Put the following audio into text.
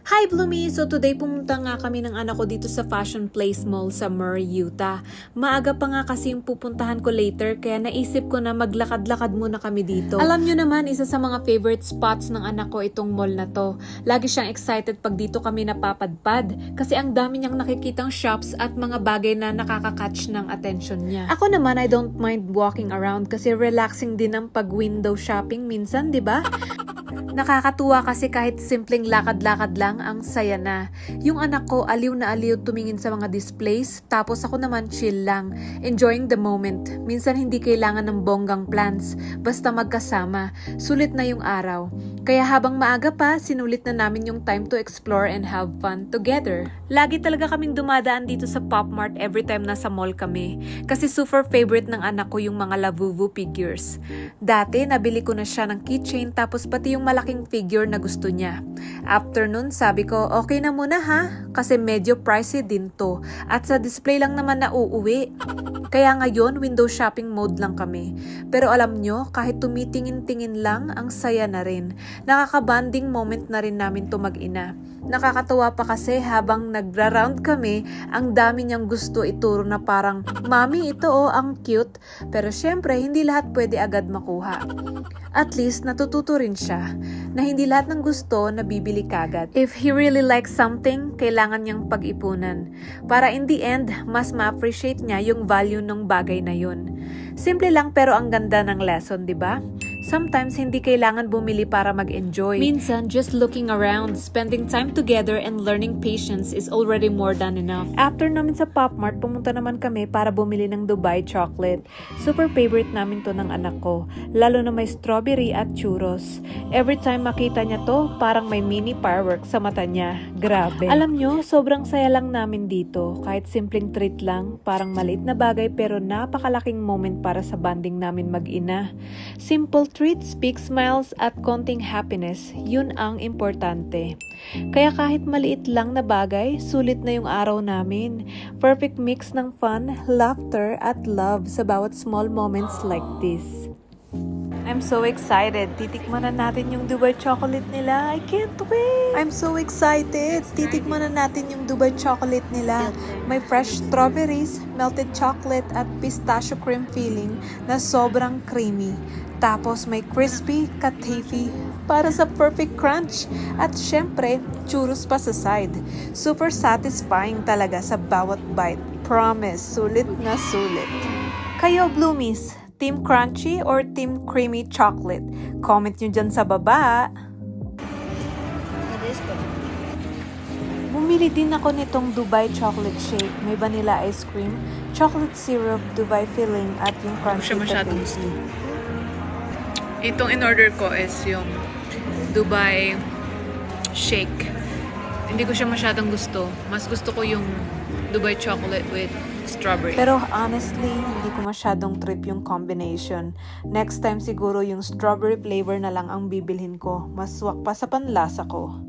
Hi Bloomies! So today pumunta nga kami ng anak ko dito sa Fashion Place Mall sa Murray, Utah. Maaga pa nga kasi yung pupuntahan ko later kaya naisip ko na maglakad-lakad muna kami dito. Alam nyo naman, isa sa mga favorite spots ng anak ko itong mall na to. Lagi siyang excited pag dito kami napapadpad kasi ang dami niyang nakikitang shops at mga bagay na nakaka-catch ng attention niya. Ako naman, I don't mind walking around kasi relaxing din ang pag-window shopping minsan, di ba? Nakakatuwa kasi kahit simpleng lakad-lakad lang, ang saya na. Yung anak ko aliw na aliw tumingin sa mga displays, tapos ako naman chill lang, enjoying the moment. Minsan hindi kailangan ng bonggang plans, basta magkasama. Sulit na yung araw. Kaya habang maaga pa, sinulit na namin yung time to explore and have fun together. Lagi talaga kaming dumadaan dito sa Pop Mart every time nasa mall kami, kasi super favorite ng anak ko yung mga Labubu figures. Dati, nabili ko na siya ng keychain tapos pati yung malaking figure na gusto niya. After nun, sabi ko, okay na muna ha, kasi medyo pricey din to at sa display lang naman na uuwi. Kaya ngayon, window shopping mode lang kami. Pero alam nyo, kahit tumitingin-tingin lang, ang saya na rin. Nakaka-bonding moment na rin namin to mag-ina. Nakakatawa pa kasi habang nagra-round kami, ang dami niyang gusto ituro na parang, Mami, ito oh, ang cute. Pero syempre, hindi lahat pwede agad makuha. At least, natututo rin siya na hindi lahat ng gusto na bibili kagad. If he really likes something, kailangan niyang pag-ipunan. Para in the end, mas ma-appreciate niya yung value ng bagay na yun. Simple lang pero ang ganda ng lesson, di ba? Sometimes, hindi kailangan bumili para mag-enjoy. Minsan, just looking around, spending time together, and learning patience is already more than enough. After namin sa Pop Mart, pumunta naman kami para bumili ng Dubai chocolate. Super favorite namin to ng anak ko, lalo na may strawberry at churros. Every time makita niya to, parang may mini fireworks sa mata niya. Grabe. Alam nyo, sobrang saya lang namin dito. Kahit simpleng treat lang, parang maliit na bagay pero napakalaking moment para sa bonding namin mag-ina. Simple treats, big smiles at konting happiness, yun ang importante. Kaya kahit maliit lang na bagay, sulit na yung araw namin. Perfect mix ng fun, laughter at love sa bawat small moments like this. I'm so excited. Titikman na natin yung Dubai chocolate nila. I can't wait! I'm so excited. Titikman na natin yung Dubai chocolate nila. May fresh strawberries, melted chocolate at pistachio cream filling na sobrang creamy. Tapos may crispy, katafi para sa perfect crunch. At syempre, churros pa sa side. Super satisfying talaga sa bawat bite. Promise, sulit na sulit. Kayo, Bloomies, Team Crunchy or Team Creamy Chocolate? Comment nyo dyan sa baba. Bumili din ako nitong Dubai chocolate shake. May vanilla ice cream, chocolate syrup, Dubai filling at yung crunchy katafi. Itong in-order ko is yung Dubai shake. Hindi ko siya masyadong gusto. Mas gusto ko yung Dubai chocolate with strawberry. Pero honestly, hindi ko masyadong trip yung combination. Next time siguro yung strawberry flavor na lang ang bibilhin ko. Mas swak pa sa panlasa ko.